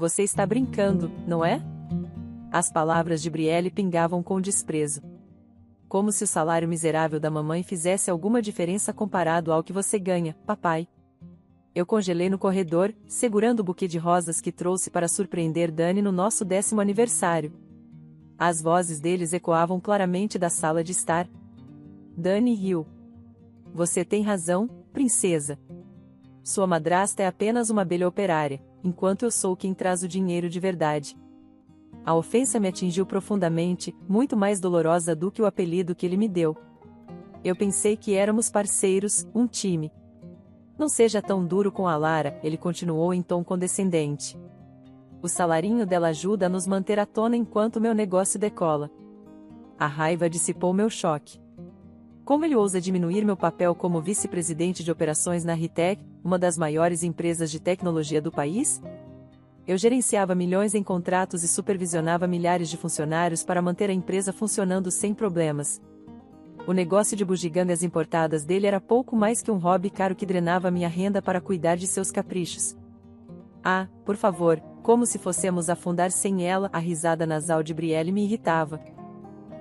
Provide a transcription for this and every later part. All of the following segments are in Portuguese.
Você está brincando, não é? As palavras de Brielle pingavam com desprezo. Como se o salário miserável da mamãe fizesse alguma diferença comparado ao que você ganha, papai. Eu congelei no corredor, segurando o buquê de rosas que trouxe para surpreender Dani no nosso 10º aniversário. As vozes deles ecoavam claramente da sala de estar. Dani riu. Você tem razão, princesa. Sua madrasta é apenas uma abelha operária, enquanto eu sou quem traz o dinheiro de verdade. A ofensa me atingiu profundamente, muito mais dolorosa do que o apelido que ele me deu. Eu pensei que éramos parceiros, um time. Não seja tão duro com a Lara, ele continuou em tom condescendente. O salarinho dela ajuda a nos manter à tona enquanto meu negócio decola. A raiva dissipou meu choque. Como ele ousa diminuir meu papel como vice-presidente de operações na Ritec, uma das maiores empresas de tecnologia do país? Eu gerenciava milhões em contratos e supervisionava milhares de funcionários para manter a empresa funcionando sem problemas. O negócio de bugigangas importadas dele era pouco mais que um hobby caro que drenava minha renda para cuidar de seus caprichos. Ah, por favor, como se fossemos afundar sem ela, a risada nasal de Brielle me irritava.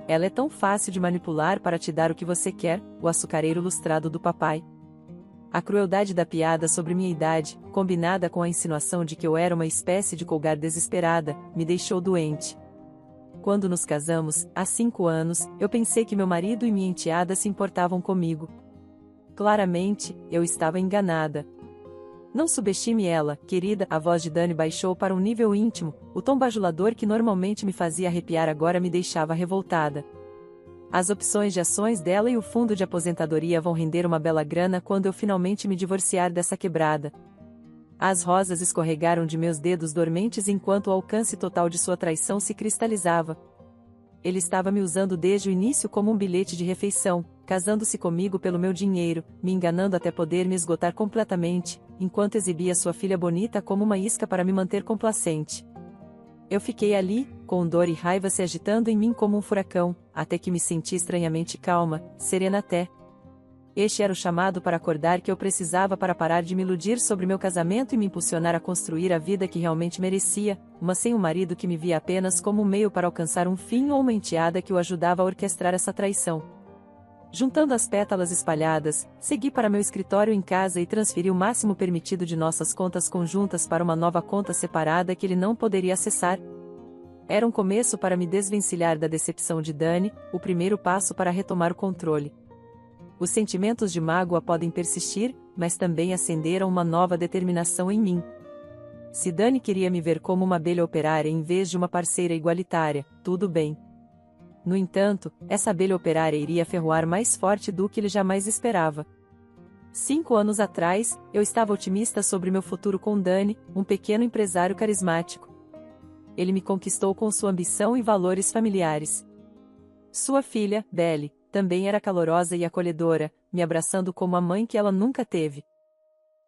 Ela é tão fácil de manipular para te dar o que você quer, o açucareiro lustrado do papai. A crueldade da piada sobre minha idade, combinada com a insinuação de que eu era uma espécie de colgar desesperada, me deixou doente. Quando nos casamos, há 5 anos, eu pensei que meu marido e minha enteada se importavam comigo. Claramente, eu estava enganada. Não subestime ela, querida, a voz de Dani baixou para um nível íntimo, o tom bajulador que normalmente me fazia arrepiar agora me deixava revoltada. As opções de ações dela e o fundo de aposentadoria vão render uma bela grana quando eu finalmente me divorciar dessa quebrada. As rosas escorregaram de meus dedos dormentes enquanto o alcance total de sua traição se cristalizava. Ele estava me usando desde o início como um bilhete de refeição, casando-se comigo pelo meu dinheiro, me enganando até poder me esgotar completamente, enquanto exibia sua filha bonita como uma isca para me manter complacente. Eu fiquei ali, com dor e raiva se agitando em mim como um furacão, até que me senti estranhamente calma, serena até. Este era o chamado para acordar que eu precisava para parar de me iludir sobre meu casamento e me impulsionar a construir a vida que realmente merecia, mas sem um marido que me via apenas como um meio para alcançar um fim ou uma enteada que o ajudava a orquestrar essa traição. Juntando as pétalas espalhadas, segui para meu escritório em casa e transferi o máximo permitido de nossas contas conjuntas para uma nova conta separada que ele não poderia acessar. Era um começo para me desvencilhar da decepção de Dani, o primeiro passo para retomar o controle. Os sentimentos de mágoa podem persistir, mas também acenderam uma nova determinação em mim. Se Dani queria me ver como uma abelha operária em vez de uma parceira igualitária, tudo bem. No entanto, essa abelha operária iria ferroar mais forte do que ele jamais esperava. 5 anos atrás, eu estava otimista sobre meu futuro com Dani, um pequeno empresário carismático. Ele me conquistou com sua ambição e valores familiares. Sua filha, Belle, também era calorosa e acolhedora, me abraçando como a mãe que ela nunca teve.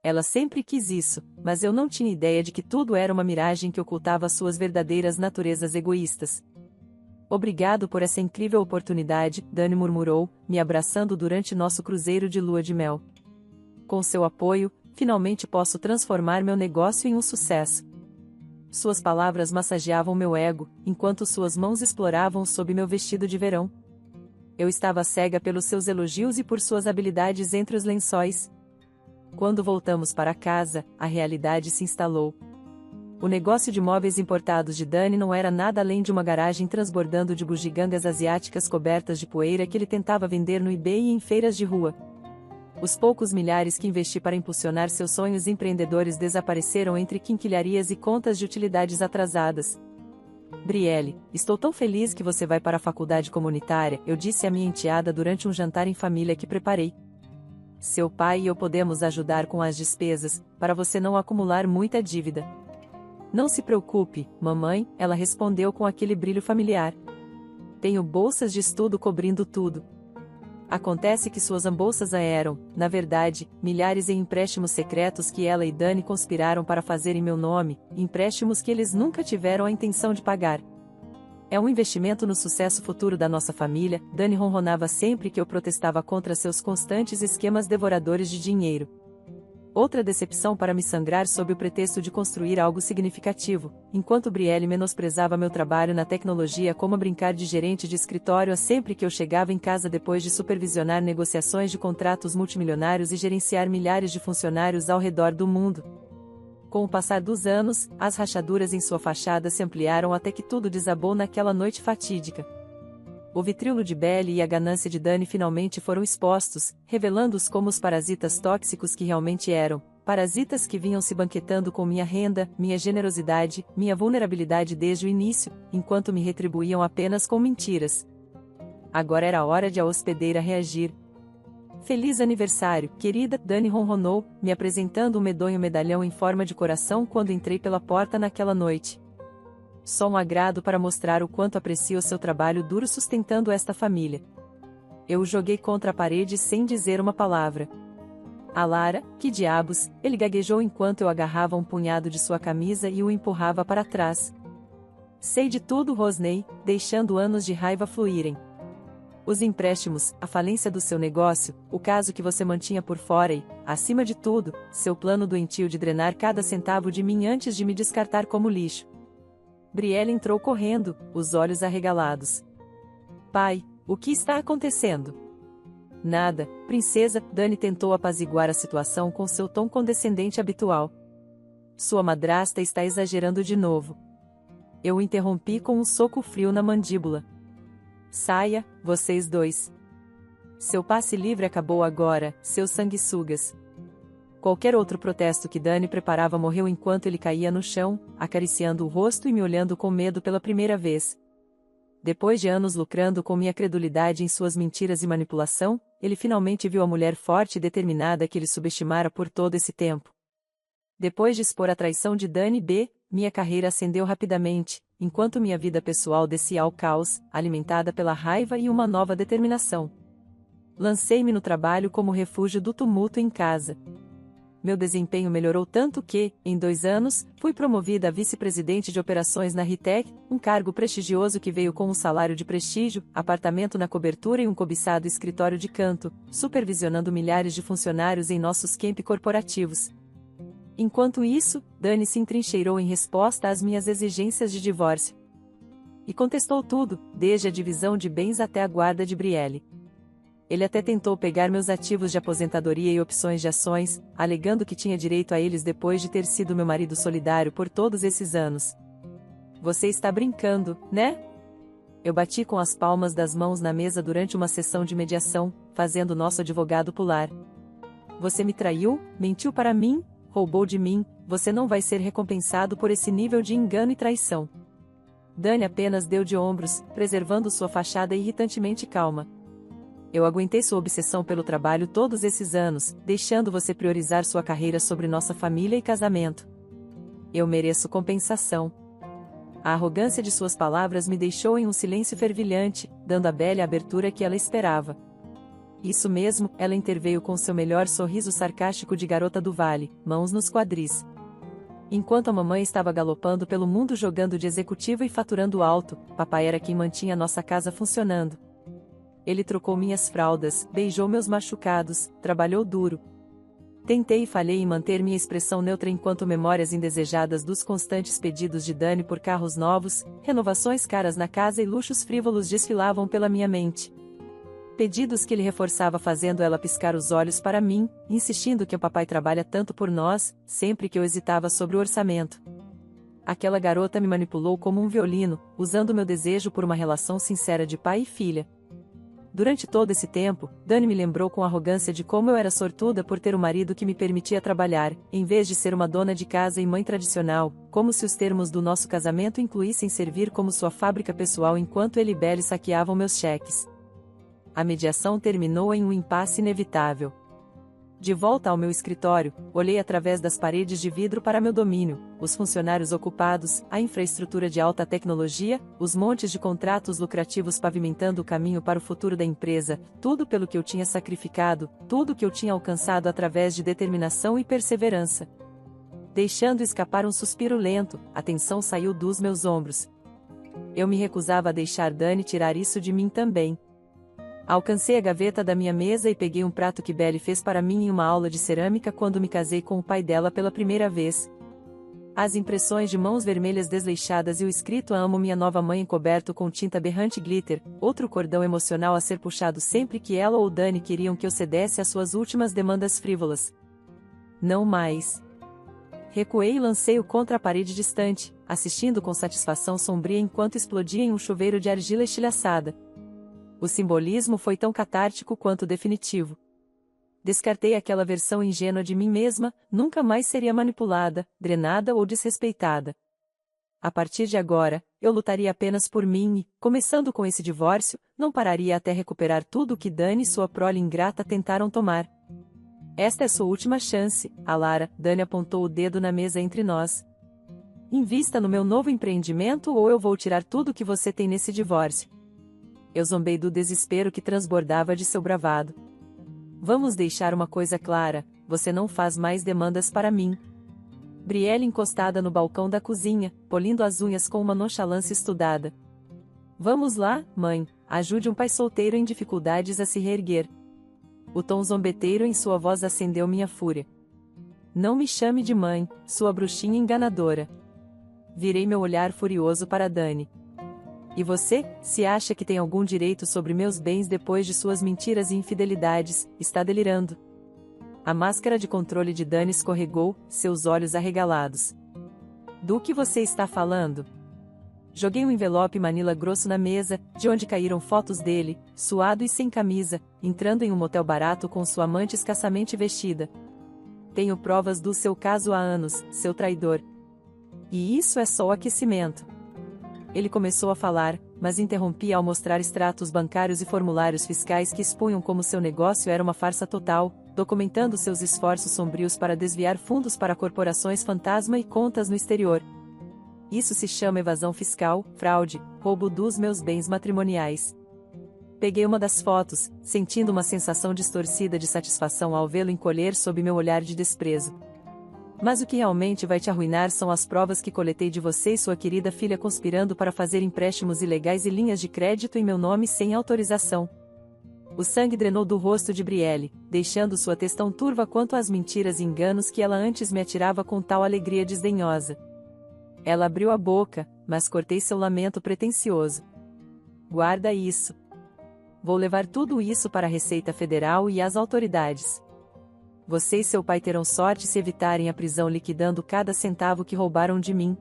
Ela sempre quis isso, mas eu não tinha ideia de que tudo era uma miragem que ocultava suas verdadeiras naturezas egoístas. Obrigado por essa incrível oportunidade, Dani murmurou, me abraçando durante nosso cruzeiro de lua de mel. Com seu apoio, finalmente posso transformar meu negócio em um sucesso. Suas palavras massageavam meu ego, enquanto suas mãos exploravam sob meu vestido de verão. Eu estava cega pelos seus elogios e por suas habilidades entre os lençóis. Quando voltamos para casa, a realidade se instalou. O negócio de móveis importados de Dani não era nada além de uma garagem transbordando de bugigangas asiáticas cobertas de poeira que ele tentava vender no eBay e em feiras de rua. Os poucos milhares que investi para impulsionar seus sonhos empreendedores desapareceram entre quinquilharias e contas de utilidades atrasadas. Brielle, estou tão feliz que você vai para a faculdade comunitária, eu disse à minha enteada durante um jantar em família que preparei. Seu pai e eu podemos ajudar com as despesas, para você não acumular muita dívida. Não se preocupe, mamãe, ela respondeu com aquele brilho familiar. Tenho bolsas de estudo cobrindo tudo. Acontece que suas bolsas eram, na verdade, milhares em empréstimos secretos que ela e Dani conspiraram para fazer em meu nome, empréstimos que eles nunca tiveram a intenção de pagar. É um investimento no sucesso futuro da nossa família, Dani ronronava sempre que eu protestava contra seus constantes esquemas devoradores de dinheiro. Outra decepção para me sangrar sob o pretexto de construir algo significativo, enquanto Brielle menosprezava meu trabalho na tecnologia como a brincar de gerente de escritório sempre que eu chegava em casa depois de supervisionar negociações de contratos multimilionários e gerenciar milhares de funcionários ao redor do mundo. Com o passar dos anos, as rachaduras em sua fachada se ampliaram até que tudo desabou naquela noite fatídica. O vitrilo de Belly e a ganância de Dani finalmente foram expostos, revelando-os como os parasitas tóxicos que realmente eram, parasitas que vinham se banquetando com minha renda, minha generosidade, minha vulnerabilidade desde o início, enquanto me retribuíam apenas com mentiras. Agora era a hora de a hospedeira reagir. Feliz aniversário, querida, Dani ronronou, me apresentando um medonho medalhão em forma de coração quando entrei pela porta naquela noite. Só um agrado para mostrar o quanto aprecio seu trabalho duro sustentando esta família. Eu o joguei contra a parede sem dizer uma palavra. A Lara, que diabos, ele gaguejou enquanto eu agarrava um punhado de sua camisa e o empurrava para trás. Sei de tudo, Rosney, deixando anos de raiva fluírem. Os empréstimos, a falência do seu negócio, o caso que você mantinha por fora e, acima de tudo, seu plano doentio de drenar cada centavo de mim antes de me descartar como lixo. Brielle entrou correndo, os olhos arregalados. Pai, o que está acontecendo? Nada, princesa, Dani tentou apaziguar a situação com seu tom condescendente habitual. Sua madrasta está exagerando de novo. Eu o interrompi com um soco frio na mandíbula. Saia, vocês dois. Seu passe livre acabou agora, seus sanguessugas. Qualquer outro protesto que Dani preparava morreu enquanto ele caía no chão, acariciando o rosto e me olhando com medo pela primeira vez. Depois de anos lucrando com minha credulidade em suas mentiras e manipulação, ele finalmente viu a mulher forte e determinada que ele subestimara por todo esse tempo. Depois de expor a traição de Dani B., minha carreira ascendeu rapidamente, enquanto minha vida pessoal descia ao caos, alimentada pela raiva e uma nova determinação. Lancei-me no trabalho como refúgio do tumulto em casa. Meu desempenho melhorou tanto que, em 2 anos, fui promovida a vice-presidente de operações na Ritec, um cargo prestigioso que veio com um salário de prestígio, apartamento na cobertura e um cobiçado escritório de canto, supervisionando milhares de funcionários em nossos campi corporativos. Enquanto isso, Dani se entrincheirou em resposta às minhas exigências de divórcio. E contestou tudo, desde a divisão de bens até a guarda de Brielle. Ele até tentou pegar meus ativos de aposentadoria e opções de ações, alegando que tinha direito a eles depois de ter sido meu marido solidário por todos esses anos. Você está brincando, né? Eu bati com as palmas das mãos na mesa durante uma sessão de mediação, fazendo nosso advogado pular. Você me traiu, mentiu para mim, roubou de mim, você não vai ser recompensado por esse nível de engano e traição. Dani apenas deu de ombros, preservando sua fachada irritantemente calma. Eu aguentei sua obsessão pelo trabalho todos esses anos, deixando você priorizar sua carreira sobre nossa família e casamento. Eu mereço compensação. A arrogância de suas palavras me deixou em um silêncio fervilhante, dando a Belle a abertura que ela esperava. Isso mesmo, ela interveio com seu melhor sorriso sarcástico de garota do vale, mãos nos quadris. Enquanto a mamãe estava galopando pelo mundo jogando de executivo e faturando alto, papai era quem mantinha nossa casa funcionando. Ele trocou minhas fraldas, beijou meus machucados, trabalhou duro. Tentei e falhei em manter minha expressão neutra enquanto memórias indesejadas dos constantes pedidos de Dani por carros novos, renovações caras na casa e luxos frívolos desfilavam pela minha mente. Pedidos que ele reforçava fazendo ela piscar os olhos para mim, insistindo que o papai trabalha tanto por nós, sempre que eu hesitava sobre o orçamento. Aquela garota me manipulou como um violino, usando meu desejo por uma relação sincera de pai e filha. Durante todo esse tempo, Dani me lembrou com arrogância de como eu era sortuda por ter um marido que me permitia trabalhar, em vez de ser uma dona de casa e mãe tradicional, como se os termos do nosso casamento incluíssem servir como sua fábrica pessoal enquanto ele e Belle saqueavam meus cheques. A mediação terminou em um impasse inevitável. De volta ao meu escritório, olhei através das paredes de vidro para meu domínio, os funcionários ocupados, a infraestrutura de alta tecnologia, os montes de contratos lucrativos pavimentando o caminho para o futuro da empresa, tudo pelo que eu tinha sacrificado, tudo que eu tinha alcançado através de determinação e perseverança. Deixando escapar um suspiro lento, a tensão saiu dos meus ombros. Eu me recusava a deixar Dani tirar isso de mim também. Alcancei a gaveta da minha mesa e peguei um prato que Belly fez para mim em uma aula de cerâmica quando me casei com o pai dela pela primeira vez. As impressões de mãos vermelhas desleixadas e o escrito "Amo minha nova mãe" encoberto com tinta berrante glitter, outro cordão emocional a ser puxado sempre que ela ou Dani queriam que eu cedesse às suas últimas demandas frívolas. Não mais. Recuei e lancei-o contra a parede distante, assistindo com satisfação sombria enquanto explodia em um chuveiro de argila estilhaçada. O simbolismo foi tão catártico quanto definitivo. Descartei aquela versão ingênua de mim mesma, nunca mais seria manipulada, drenada ou desrespeitada. A partir de agora, eu lutaria apenas por mim e, começando com esse divórcio, não pararia até recuperar tudo o que Dani e sua prole ingrata tentaram tomar. Esta é sua última chance, Alara. Dani apontou o dedo na mesa entre nós. Invista no meu novo empreendimento ou eu vou tirar tudo o que você tem nesse divórcio. Eu zombei do desespero que transbordava de seu bravado. Vamos deixar uma coisa clara, você não faz mais demandas para mim. Brielle encostada no balcão da cozinha, polindo as unhas com uma nonchalância estudada. Vamos lá, mãe, ajude um pai solteiro em dificuldades a se reerguer. O tom zombeteiro em sua voz acendeu minha fúria. Não me chame de mãe, sua bruxinha enganadora. Virei meu olhar furioso para Dani. E você, se acha que tem algum direito sobre meus bens depois de suas mentiras e infidelidades, está delirando. A máscara de controle de Dani escorregou, seus olhos arregalados. Do que você está falando? Joguei um envelope manila grosso na mesa, de onde caíram fotos dele, suado e sem camisa, entrando em um motel barato com sua amante escassamente vestida. Tenho provas do seu caso há anos, seu traidor. E isso é só o aquecimento. Ele começou a falar, mas interrompi ao mostrar extratos bancários e formulários fiscais que expunham como seu negócio era uma farsa total, documentando seus esforços sombrios para desviar fundos para corporações fantasma e contas no exterior. Isso se chama evasão fiscal, fraude, roubo dos meus bens matrimoniais. Peguei uma das fotos, sentindo uma sensação distorcida de satisfação ao vê-lo encolher sob meu olhar de desprezo. Mas o que realmente vai te arruinar são as provas que coletei de você e sua querida filha conspirando para fazer empréstimos ilegais e linhas de crédito em meu nome sem autorização. O sangue drenou do rosto de Brielle, deixando sua tez tão turva quanto as mentiras e enganos que ela antes me atirava com tal alegria desdenhosa. Ela abriu a boca, mas cortei seu lamento pretensioso. Guarda isso. Vou levar tudo isso para a Receita Federal e às autoridades. Você e seu pai terão sorte se evitarem a prisão liquidando cada centavo que roubaram de mim.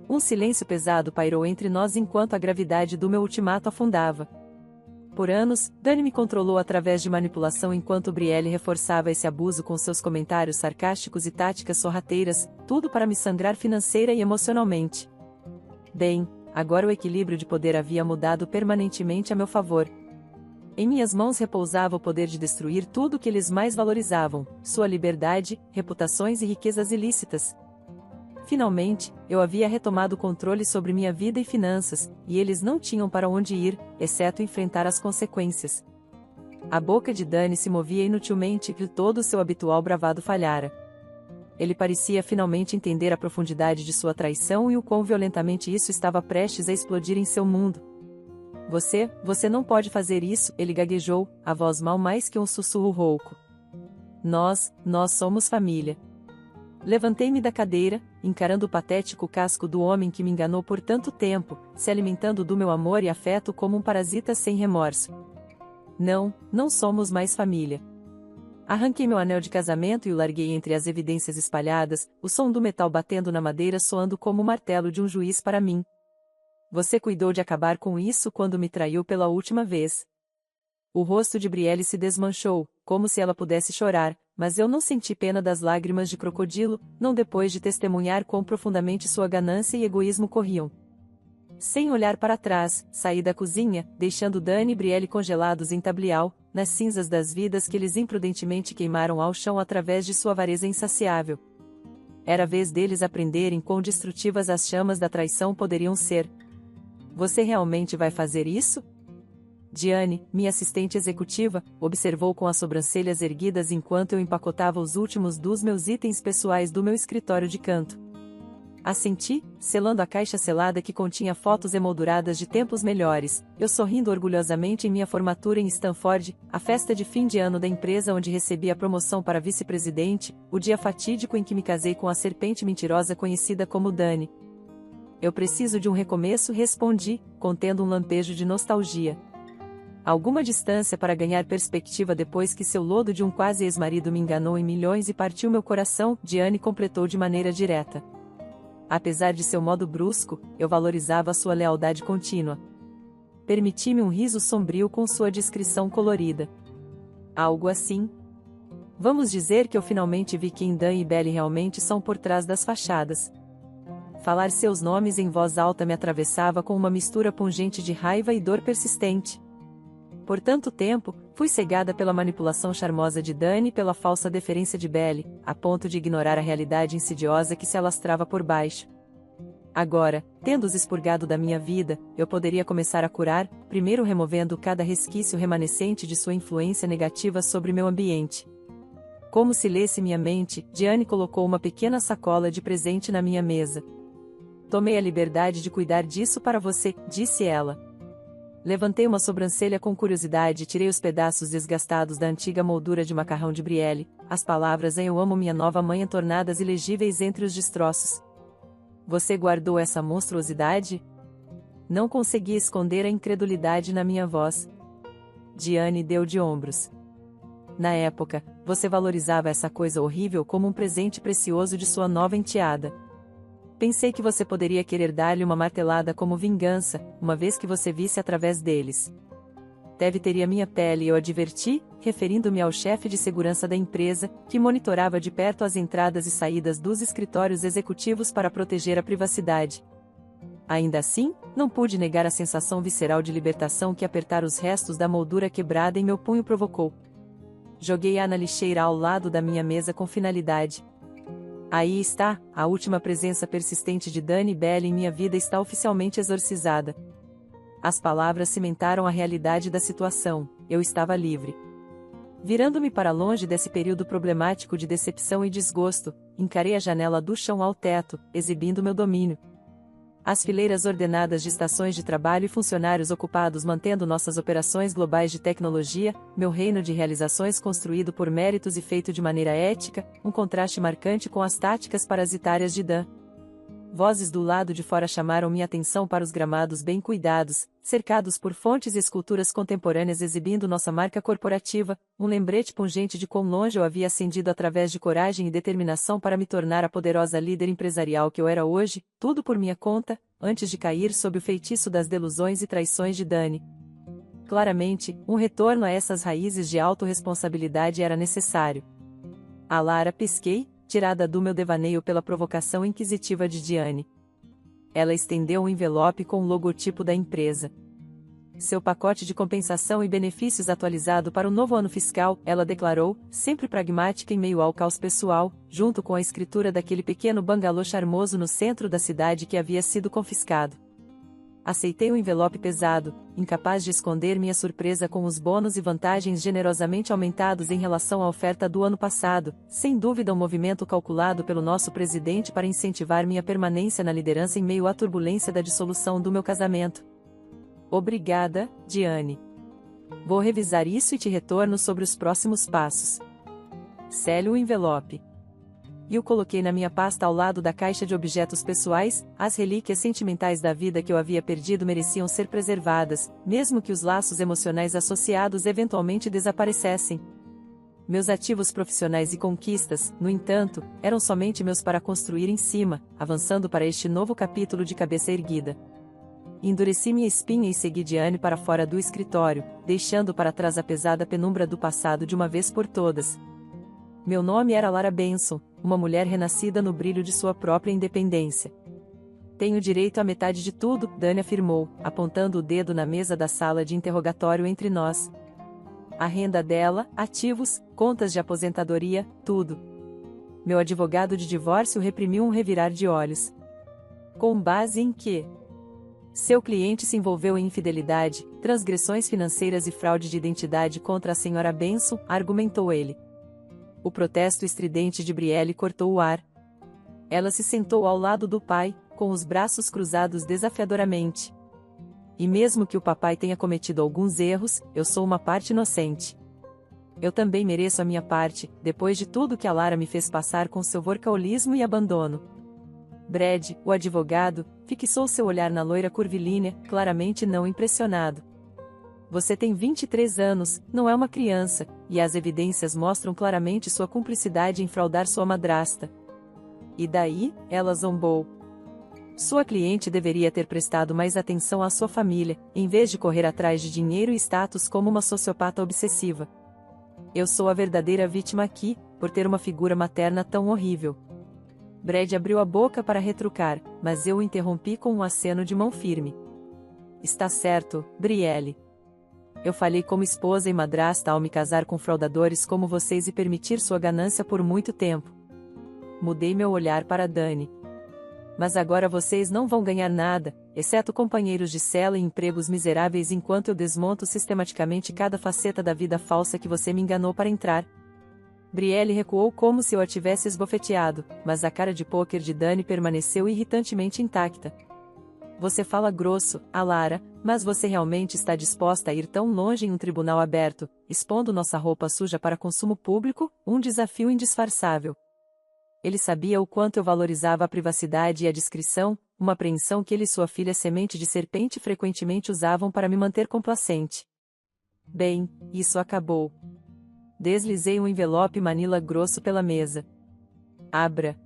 Um silêncio pesado pairou entre nós enquanto a gravidade do meu ultimato afundava. Por anos, Dani me controlou através de manipulação enquanto Brielle reforçava esse abuso com seus comentários sarcásticos e táticas sorrateiras, tudo para me sangrar financeira e emocionalmente. Bem, agora o equilíbrio de poder havia mudado permanentemente a meu favor. Em minhas mãos repousava o poder de destruir tudo o que eles mais valorizavam, sua liberdade, reputações e riquezas ilícitas. Finalmente, eu havia retomado o controle sobre minha vida e finanças, e eles não tinham para onde ir, exceto enfrentar as consequências. A boca de Dani se movia inutilmente e todo o seu habitual bravado falhara. Ele parecia finalmente entender a profundidade de sua traição e o quão violentamente isso estava prestes a explodir em seu mundo. Você não pode fazer isso, ele gaguejou, a voz mal mais que um sussurro rouco. Nós somos família. Levantei-me da cadeira, encarando o patético casco do homem que me enganou por tanto tempo, se alimentando do meu amor e afeto como um parasita sem remorso. Não somos mais família. Arranquei meu anel de casamento e o larguei entre as evidências espalhadas, o som do metal batendo na madeira soando como o martelo de um juiz para mim. Você cuidou de acabar com isso quando me traiu pela última vez. O rosto de Brielle se desmanchou, como se ela pudesse chorar, mas eu não senti pena das lágrimas de crocodilo, não depois de testemunhar quão profundamente sua ganância e egoísmo corriam. Sem olhar para trás, saí da cozinha, deixando Dani e Brielle congelados em tablial, nas cinzas das vidas que eles imprudentemente queimaram ao chão através de sua avareza insaciável. Era a vez deles aprenderem quão destrutivas as chamas da traição poderiam ser. Você realmente vai fazer isso? Diane, minha assistente executiva, observou com as sobrancelhas erguidas enquanto eu empacotava os últimos dos meus itens pessoais do meu escritório de canto. Assenti, selando a caixa selada que continha fotos emolduradas de tempos melhores, eu sorrindo orgulhosamente em minha formatura em Stanford, a festa de fim de ano da empresa onde recebi a promoção para vice-presidente, o dia fatídico em que me casei com a serpente mentirosa conhecida como Dani. Eu preciso de um recomeço, respondi, contendo um lampejo de nostalgia. Alguma distância para ganhar perspectiva depois que seu lodo de um quase ex-marido me enganou em milhões e partiu meu coração, Diane completou de maneira direta. Apesar de seu modo brusco, eu valorizava sua lealdade contínua. Permiti-me um riso sombrio com sua descrição colorida. Algo assim. Vamos dizer que eu finalmente vi quem Dan e Belly realmente são por trás das fachadas. Falar seus nomes em voz alta me atravessava com uma mistura pungente de raiva e dor persistente. Por tanto tempo, fui cegada pela manipulação charmosa de Dani e pela falsa deferência de Belly, a ponto de ignorar a realidade insidiosa que se alastrava por baixo. Agora, tendo-os expurgado da minha vida, eu poderia começar a curar, primeiro removendo cada resquício remanescente de sua influência negativa sobre meu ambiente. Como se lesse minha mente, Diane colocou uma pequena sacola de presente na minha mesa. Tomei a liberdade de cuidar disso para você, disse ela. Levantei uma sobrancelha com curiosidade e tirei os pedaços desgastados da antiga moldura de macarrão de Brielle, as palavras "Eu amo minha nova mãe" tornadas ilegíveis entre os destroços. Você guardou essa monstruosidade? Não consegui esconder a incredulidade na minha voz. Diane deu de ombros. Na época, você valorizava essa coisa horrível como um presente precioso de sua nova enteada. Pensei que você poderia querer dar-lhe uma martelada como vingança, uma vez que você visse através deles. Deve teria minha pele, eu adverti, referindo-me ao chefe de segurança da empresa, que monitorava de perto as entradas e saídas dos escritórios executivos para proteger a privacidade. Ainda assim, não pude negar a sensação visceral de libertação que apertar os restos da moldura quebrada em meu punho provocou. Joguei-a na lixeira ao lado da minha mesa com finalidade. Aí está, a última presença persistente de Dani Belli em minha vida está oficialmente exorcizada. As palavras cimentaram a realidade da situação, eu estava livre. Virando-me para longe desse período problemático de decepção e desgosto, encarei a janela do chão ao teto, exibindo meu domínio. As fileiras ordenadas de estações de trabalho e funcionários ocupados mantendo nossas operações globais de tecnologia, meu reino de realizações construído por méritos e feito de maneira ética, um contraste marcante com as táticas parasitárias de Dan. Vozes do lado de fora chamaram minha atenção para os gramados bem cuidados, cercados por fontes e esculturas contemporâneas exibindo nossa marca corporativa, um lembrete pungente de quão longe eu havia ascendido através de coragem e determinação para me tornar a poderosa líder empresarial que eu era hoje, tudo por minha conta, antes de cair sob o feitiço das delusões e traições de Dani. Claramente, um retorno a essas raízes de autorresponsabilidade era necessário. A Lara pisquei, tirada do meu devaneio pela provocação inquisitiva de Diane. Ela estendeu um envelope com o logotipo da empresa. Seu pacote de compensação e benefícios atualizado para o novo ano fiscal, ela declarou, sempre pragmática em meio ao caos pessoal, junto com a escritura daquele pequeno bangalô charmoso no centro da cidade que havia sido confiscado. Aceitei o envelope pesado, incapaz de esconder minha surpresa com os bônus e vantagens generosamente aumentados em relação à oferta do ano passado, sem dúvida um movimento calculado pelo nosso presidente para incentivar minha permanência na liderança em meio à turbulência da dissolução do meu casamento. Obrigada, Diane. Vou revisar isso e te retorno sobre os próximos passos. Sele o envelope. E o coloquei na minha pasta ao lado da caixa de objetos pessoais. As relíquias sentimentais da vida que eu havia perdido mereciam ser preservadas, mesmo que os laços emocionais associados eventualmente desaparecessem. Meus ativos profissionais e conquistas, no entanto, eram somente meus para construir em cima, avançando para este novo capítulo de cabeça erguida. Endureci minha espinha e segui Diane para fora do escritório, deixando para trás a pesada penumbra do passado de uma vez por todas. Meu nome era Lara Benson, uma mulher renascida no brilho de sua própria independência. Tenho direito à metade de tudo, Dani afirmou, apontando o dedo na mesa da sala de interrogatório entre nós. A renda dela, ativos, contas de aposentadoria, tudo. Meu advogado de divórcio reprimiu um revirar de olhos. Com base em quê? Seu cliente se envolveu em infidelidade, transgressões financeiras e fraude de identidade contra a senhora Benson, argumentou ele. O protesto estridente de Brielle cortou o ar. Ela se sentou ao lado do pai, com os braços cruzados desafiadoramente. E mesmo que o papai tenha cometido alguns erros, eu sou uma parte inocente. Eu também mereço a minha parte, depois de tudo que a Lara me fez passar com seu workaholismo e abandono. Brad, o advogado, fixou seu olhar na loira curvilínea, claramente não impressionado. Você tem 23 anos, não é uma criança, e as evidências mostram claramente sua cumplicidade em fraudar sua madrasta. E daí, ela zombou. Sua cliente deveria ter prestado mais atenção à sua família, em vez de correr atrás de dinheiro e status como uma sociopata obsessiva. Eu sou a verdadeira vítima aqui, por ter uma figura materna tão horrível. Brad abriu a boca para retrucar, mas eu o interrompi com um aceno de mão firme. Está certo, Brielle. Eu falhei como esposa e madrasta ao me casar com fraudadores como vocês e permitir sua ganância por muito tempo. Mudei meu olhar para Dani. Mas agora vocês não vão ganhar nada, exceto companheiros de cela e empregos miseráveis enquanto eu desmonto sistematicamente cada faceta da vida falsa que você me enganou para entrar. Brielle recuou como se eu a tivesse esbofeteado, mas a cara de pôquer de Dani permaneceu irritantemente intacta. Você fala grosso, Alara, mas você realmente está disposta a ir tão longe em um tribunal aberto, expondo nossa roupa suja para consumo público? Um desafio indisfarçável. Ele sabia o quanto eu valorizava a privacidade e a discrição, uma apreensão que ele e sua filha semente de serpente frequentemente usavam para me manter complacente. Bem, isso acabou. Deslizei um envelope manila grosso pela mesa. Abra.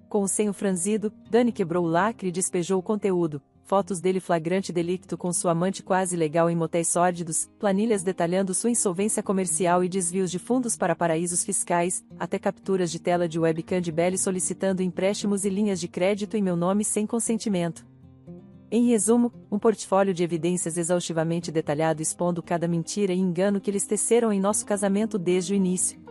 Com o senho franzido, Dani quebrou o lacre e despejou o conteúdo. Fotos dele flagrante delicto com sua amante quase legal em motéis sórdidos, planilhas detalhando sua insolvência comercial e desvios de fundos para paraísos fiscais, até capturas de tela de webcam de Belly solicitando empréstimos e linhas de crédito em meu nome sem consentimento. Em resumo, um portfólio de evidências exaustivamente detalhado expondo cada mentira e engano que eles teceram em nosso casamento desde o início.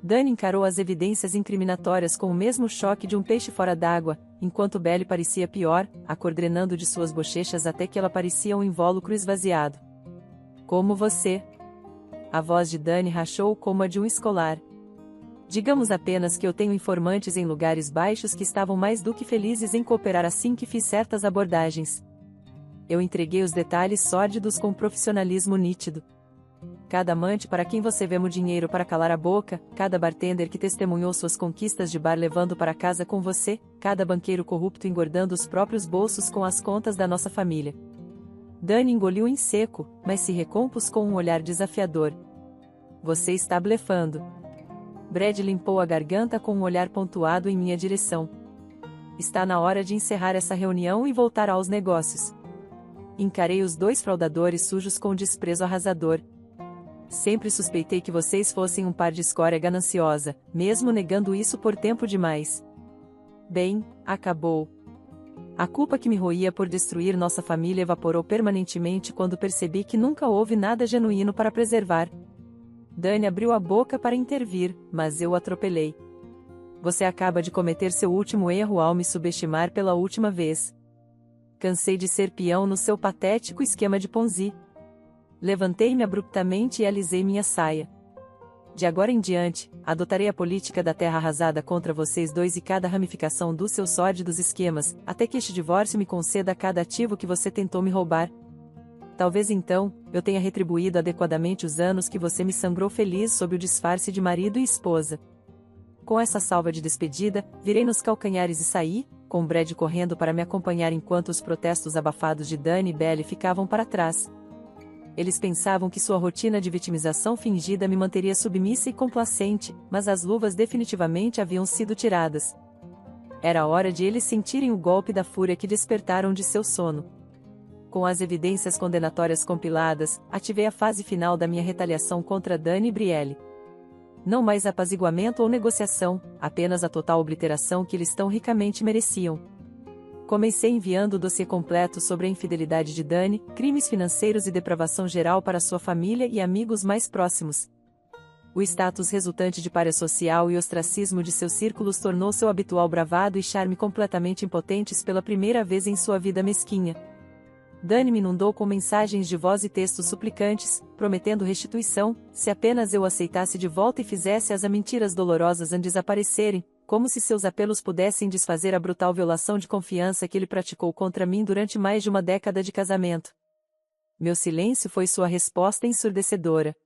Dani encarou as evidências incriminatórias com o mesmo choque de um peixe fora d'água, enquanto Belly parecia pior, a cor drenando de suas bochechas até que ela parecia um invólucro esvaziado. Como você? A voz de Dani rachou como a de um escolar. Digamos apenas que eu tenho informantes em lugares baixos que estavam mais do que felizes em cooperar assim que fiz certas abordagens. Eu entreguei os detalhes sórdidos com profissionalismo nítido. Cada amante para quem você vê dinheiro para calar a boca, cada bartender que testemunhou suas conquistas de bar levando para casa com você, cada banqueiro corrupto engordando os próprios bolsos com as contas da nossa família. Dani engoliu em seco, mas se recompôs com um olhar desafiador. Você está blefando. Brad limpou a garganta com um olhar pontuado em minha direção. Está na hora de encerrar essa reunião e voltar aos negócios. Encarei os dois fraudadores sujos com desprezo arrasador. Sempre suspeitei que vocês fossem um par de escória gananciosa, mesmo negando isso por tempo demais. Bem, acabou. A culpa que me roía por destruir nossa família evaporou permanentemente quando percebi que nunca houve nada genuíno para preservar. Dani abriu a boca para intervir, mas eu o atropelei. Você acaba de cometer seu último erro ao me subestimar pela última vez. Cansei de ser peão no seu patético esquema de Ponzi. Levantei-me abruptamente e alisei minha saia. De agora em diante, adotarei a política da terra arrasada contra vocês dois e cada ramificação dos seus sórdidos esquemas, até que este divórcio me conceda cada ativo que você tentou me roubar. Talvez então, eu tenha retribuído adequadamente os anos que você me sangrou feliz sob o disfarce de marido e esposa. Com essa salva de despedida, virei nos calcanhares e saí, com Brad correndo para me acompanhar enquanto os protestos abafados de Dani e Belly ficavam para trás. Eles pensavam que sua rotina de vitimização fingida me manteria submissa e complacente, mas as luvas definitivamente haviam sido tiradas. Era hora de eles sentirem o golpe da fúria que despertaram de seu sono. Com as evidências condenatórias compiladas, ativei a fase final da minha retaliação contra Dani e Brielle. Não mais apaziguamento ou negociação, apenas a total obliteração que eles tão ricamente mereciam. Comecei enviando o dossiê completo sobre a infidelidade de Dani, crimes financeiros e depravação geral para sua família e amigos mais próximos. O status resultante de pária social e ostracismo de seus círculos tornou seu habitual bravado e charme completamente impotentes pela primeira vez em sua vida mesquinha. Dani me inundou com mensagens de voz e textos suplicantes, prometendo restituição, se apenas eu aceitasse de volta e fizesse as mentiras dolorosas desaparecerem, como se seus apelos pudessem desfazer a brutal violação de confiança que ele praticou contra mim durante mais de uma década de casamento. Meu silêncio foi sua resposta ensurdecedora.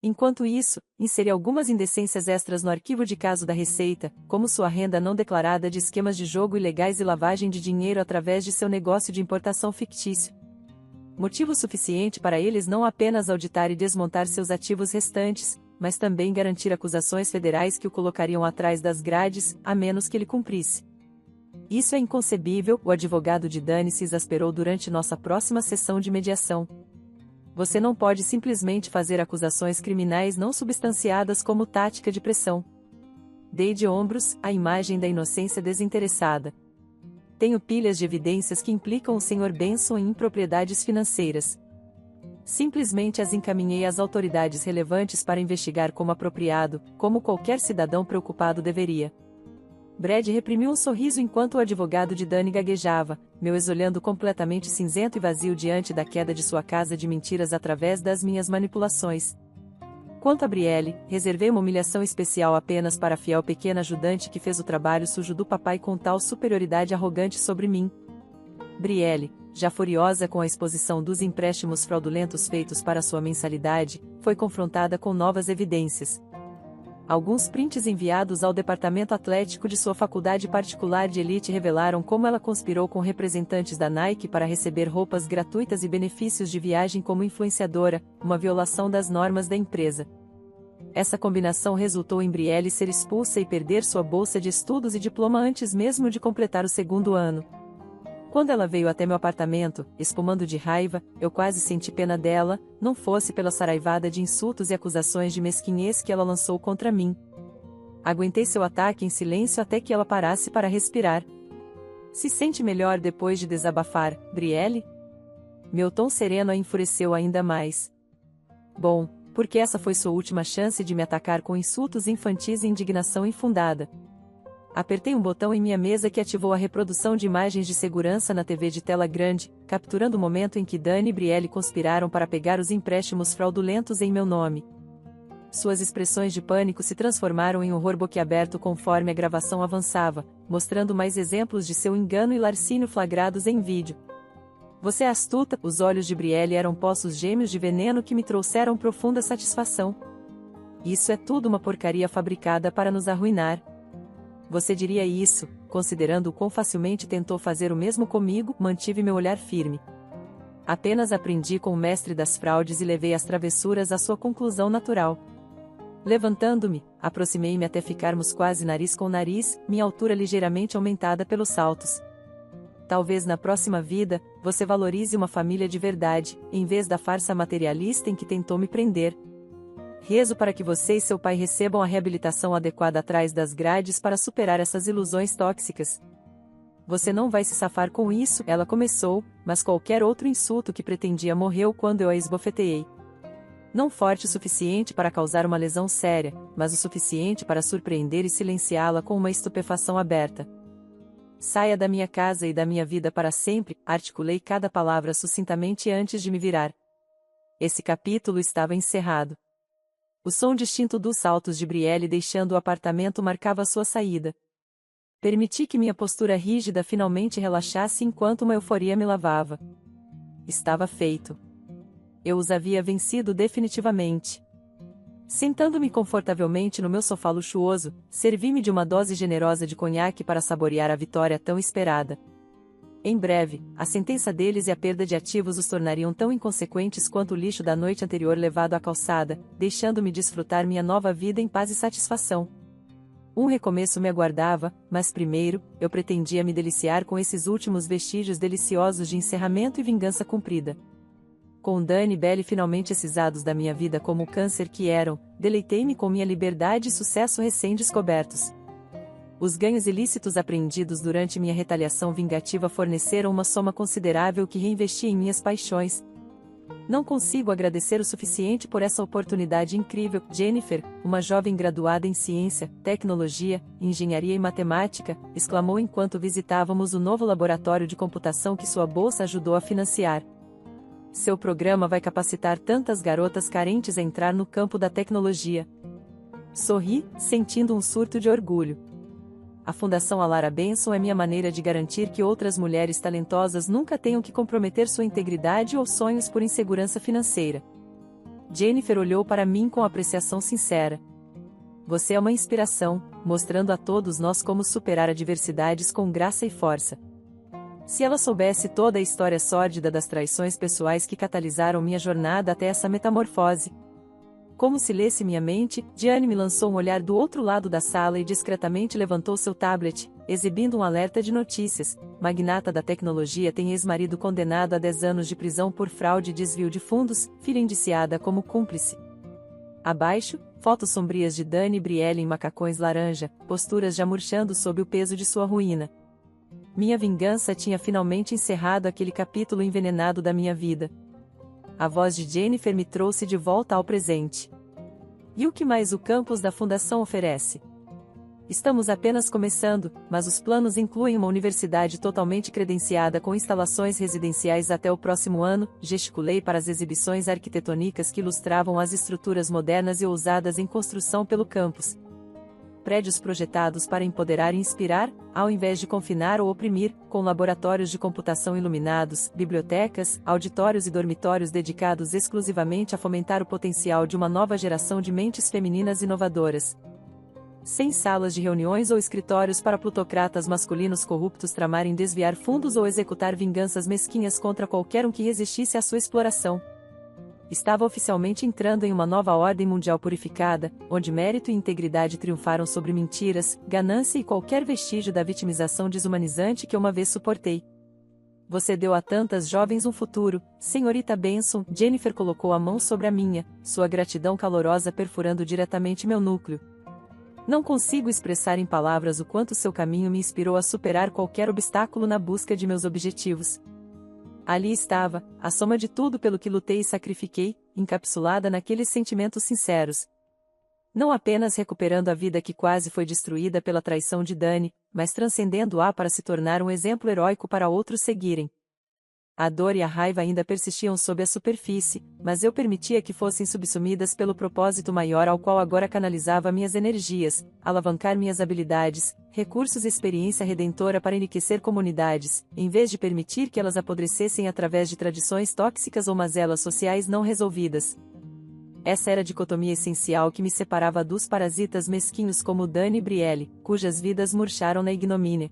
Enquanto isso, inseri algumas indecências extras no arquivo de caso da Receita, como sua renda não declarada de esquemas de jogo ilegais e lavagem de dinheiro através de seu negócio de importação fictício. Motivo suficiente para eles não apenas auditar e desmontar seus ativos restantes, mas também garantir acusações federais que o colocariam atrás das grades, a menos que ele cumprisse. Isso é inconcebível, o advogado de Dani se exasperou durante nossa próxima sessão de mediação. Você não pode simplesmente fazer acusações criminais não substanciadas como tática de pressão. Dei de ombros, a imagem da inocência desinteressada. Tenho pilhas de evidências que implicam o Sr. Benson em impropriedades financeiras. Simplesmente as encaminhei às autoridades relevantes para investigar como apropriado, como qualquer cidadão preocupado deveria. Brad reprimiu um sorriso enquanto o advogado de Dani gaguejava, meu ex olhando completamente cinzento e vazio diante da queda de sua casa de mentiras através das minhas manipulações. Quanto a Brielle, reservei uma humilhação especial apenas para a fiel pequena ajudante que fez o trabalho sujo do papai com tal superioridade arrogante sobre mim. Brielle, já furiosa com a exposição dos empréstimos fraudulentos feitos para sua mensalidade, foi confrontada com novas evidências. Alguns prints enviados ao departamento atlético de sua faculdade particular de elite revelaram como ela conspirou com representantes da Nike para receber roupas gratuitas e benefícios de viagem como influenciadora, uma violação das normas da empresa. Essa combinação resultou em Brielle ser expulsa e perder sua bolsa de estudos e diploma antes mesmo de completar o segundo ano. Quando ela veio até meu apartamento, espumando de raiva, eu quase senti pena dela, não fosse pela saraivada de insultos e acusações de mesquinhez que ela lançou contra mim. Aguentei seu ataque em silêncio até que ela parasse para respirar. Se sente melhor depois de desabafar, Brielle? Meu tom sereno a enfureceu ainda mais. Bom, porque essa foi sua última chance de me atacar com insultos infantis e indignação infundada. Apertei um botão em minha mesa que ativou a reprodução de imagens de segurança na TV de tela grande, capturando o momento em que Dani e Brielle conspiraram para pegar os empréstimos fraudulentos em meu nome. Suas expressões de pânico se transformaram em horror boquiaberto conforme a gravação avançava, mostrando mais exemplos de seu engano e larcínio flagrados em vídeo. Você é astuta, os olhos de Brielle eram poços gêmeos de veneno que me trouxeram profunda satisfação. Isso é tudo uma porcaria fabricada para nos arruinar. Você diria isso, considerando o quão facilmente tentou fazer o mesmo comigo, mantive meu olhar firme. Apenas aprendi com o mestre das fraudes e levei as travessuras à sua conclusão natural. Levantando-me, aproximei-me até ficarmos quase nariz com nariz, minha altura ligeiramente aumentada pelos saltos. Talvez na próxima vida, você valorize uma família de verdade, em vez da farsa materialista em que tentou me prender. Rezo para que você e seu pai recebam a reabilitação adequada atrás das grades para superar essas ilusões tóxicas. Você não vai se safar com isso, ela começou, mas qualquer outro insulto que pretendia morreu quando eu a esbofeteei. Não forte o suficiente para causar uma lesão séria, mas o suficiente para surpreender e silenciá-la com uma estupefação aberta. Saia da minha casa e da minha vida para sempre, articulei cada palavra sucintamente antes de me virar. Esse capítulo estava encerrado. O som distinto dos saltos de Brielle deixando o apartamento marcava sua saída. Permiti que minha postura rígida finalmente relaxasse enquanto uma euforia me lavava. Estava feito. Eu os havia vencido definitivamente. Sentando-me confortavelmente no meu sofá luxuoso, servi-me de uma dose generosa de conhaque para saborear a vitória tão esperada. Em breve, a sentença deles e a perda de ativos os tornariam tão inconsequentes quanto o lixo da noite anterior levado à calçada, deixando-me desfrutar minha nova vida em paz e satisfação. Um recomeço me aguardava, mas primeiro, eu pretendia me deliciar com esses últimos vestígios deliciosos de encerramento e vingança cumprida. Com Dani e Belly finalmente excisados da minha vida como o câncer que eram, deleitei-me com minha liberdade e sucesso recém-descobertos. Os ganhos ilícitos apreendidos durante minha retaliação vingativa forneceram uma soma considerável que reinvesti em minhas paixões. Não consigo agradecer o suficiente por essa oportunidade incrível, Jennifer, uma jovem graduada em ciência, tecnologia, engenharia e matemática, exclamou enquanto visitávamos o novo laboratório de computação que sua bolsa ajudou a financiar. Seu programa vai capacitar tantas garotas carentes a entrar no campo da tecnologia. Sorri, sentindo um surto de orgulho. A Fundação Alara Benson é minha maneira de garantir que outras mulheres talentosas nunca tenham que comprometer sua integridade ou sonhos por insegurança financeira. Jennifer olhou para mim com apreciação sincera. Você é uma inspiração, mostrando a todos nós como superar adversidades com graça e força. Se ela soubesse toda a história sórdida das traições pessoais que catalisaram minha jornada até essa metamorfose. Como se lesse minha mente, Diane me lançou um olhar do outro lado da sala e discretamente levantou seu tablet, exibindo um alerta de notícias. Magnata da tecnologia tem ex-marido condenado a 10 anos de prisão por fraude e desvio de fundos, filha indiciada como cúmplice. Abaixo, fotos sombrias de Dani e Brielle em macacões laranja, posturas já murchando sob o peso de sua ruína. Minha vingança tinha finalmente encerrado aquele capítulo envenenado da minha vida. A voz de Jennifer me trouxe de volta ao presente. E o que mais o campus da Fundação oferece? Estamos apenas começando, mas os planos incluem uma universidade totalmente credenciada com instalações residenciais até o próximo ano. Gesticulei para as exibições arquitetônicas que ilustravam as estruturas modernas e ousadas em construção pelo campus. Prédios projetados para empoderar e inspirar, ao invés de confinar ou oprimir, com laboratórios de computação iluminados, bibliotecas, auditórios e dormitórios dedicados exclusivamente a fomentar o potencial de uma nova geração de mentes femininas inovadoras. Sem salas de reuniões ou escritórios para plutocratas masculinos corruptos tramarem desviar fundos ou executar vinganças mesquinhas contra qualquer um que resistisse à sua exploração. Estava oficialmente entrando em uma nova ordem mundial purificada, onde mérito e integridade triunfaram sobre mentiras, ganância e qualquer vestígio da vitimização desumanizante que uma vez suportei. Você deu a tantas jovens um futuro, senhorita Benson. Jennifer colocou a mão sobre a minha, sua gratidão calorosa perfurando diretamente meu núcleo. Não consigo expressar em palavras o quanto seu caminho me inspirou a superar qualquer obstáculo na busca de meus objetivos. Ali estava, a soma de tudo pelo que lutei e sacrifiquei, encapsulada naqueles sentimentos sinceros. Não apenas recuperando a vida que quase foi destruída pela traição de Dani, mas transcendendo-a para se tornar um exemplo heróico para outros seguirem. A dor e a raiva ainda persistiam sob a superfície, mas eu permitia que fossem subsumidas pelo propósito maior ao qual agora canalizava minhas energias, alavancar minhas habilidades, recursos e experiência redentora para enriquecer comunidades, em vez de permitir que elas apodrecessem através de tradições tóxicas ou mazelas sociais não resolvidas. Essa era a dicotomia essencial que me separava dos parasitas mesquinhos como Dani e Brielle, cujas vidas murcharam na ignomínia.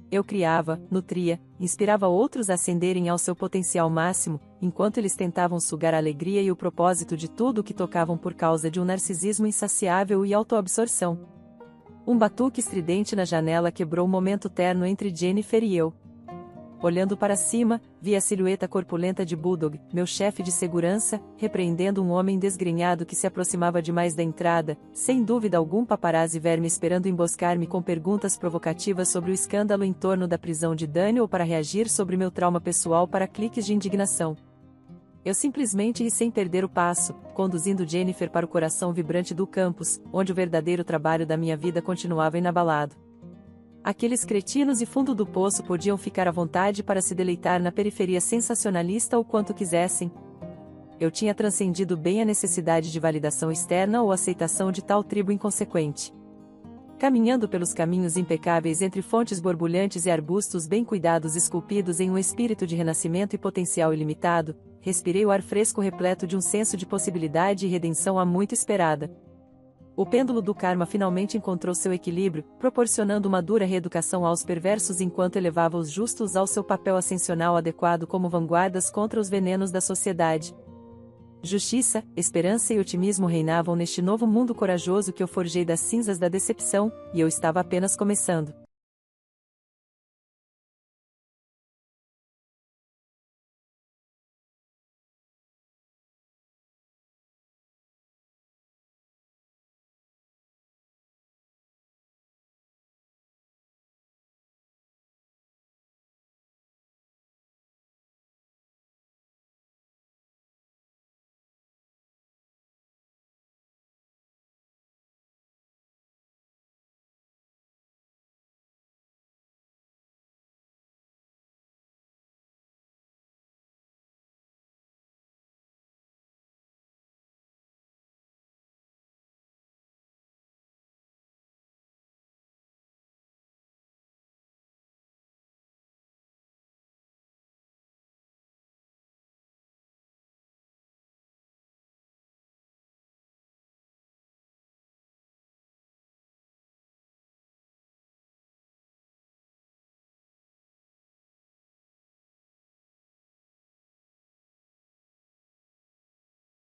Eu criava, nutria, inspirava outros a ascenderem ao seu potencial máximo, enquanto eles tentavam sugar a alegria e o propósito de tudo o que tocavam por causa de um narcisismo insaciável e autoabsorção. Um batuque estridente na janela quebrou o momento terno entre Jennifer e eu. Olhando para cima, vi a silhueta corpulenta de Bulldog, meu chefe de segurança, repreendendo um homem desgrenhado que se aproximava demais da entrada, sem dúvida algum paparazzi verme esperando emboscar-me com perguntas provocativas sobre o escândalo em torno da prisão de Dani ou para reagir sobre meu trauma pessoal para cliques de indignação. Eu simplesmente ri sem perder o passo, conduzindo Jennifer para o coração vibrante do campus, onde o verdadeiro trabalho da minha vida continuava inabalado. Aqueles cretinos e fundo do poço podiam ficar à vontade para se deleitar na periferia sensacionalista o quanto quisessem. Eu tinha transcendido bem a necessidade de validação externa ou aceitação de tal tribo inconsequente. Caminhando pelos caminhos impecáveis entre fontes borbulhantes e arbustos bem cuidados esculpidos em um espírito de renascimento e potencial ilimitado, respirei o ar fresco repleto de um senso de possibilidade e redenção há muito esperada. O pêndulo do karma finalmente encontrou seu equilíbrio, proporcionando uma dura reeducação aos perversos enquanto elevava os justos ao seu papel ascensional adequado como vanguardas contra os venenos da sociedade. Justiça, esperança e otimismo reinavam neste novo mundo corajoso que eu forjei das cinzas da decepção, e eu estava apenas começando.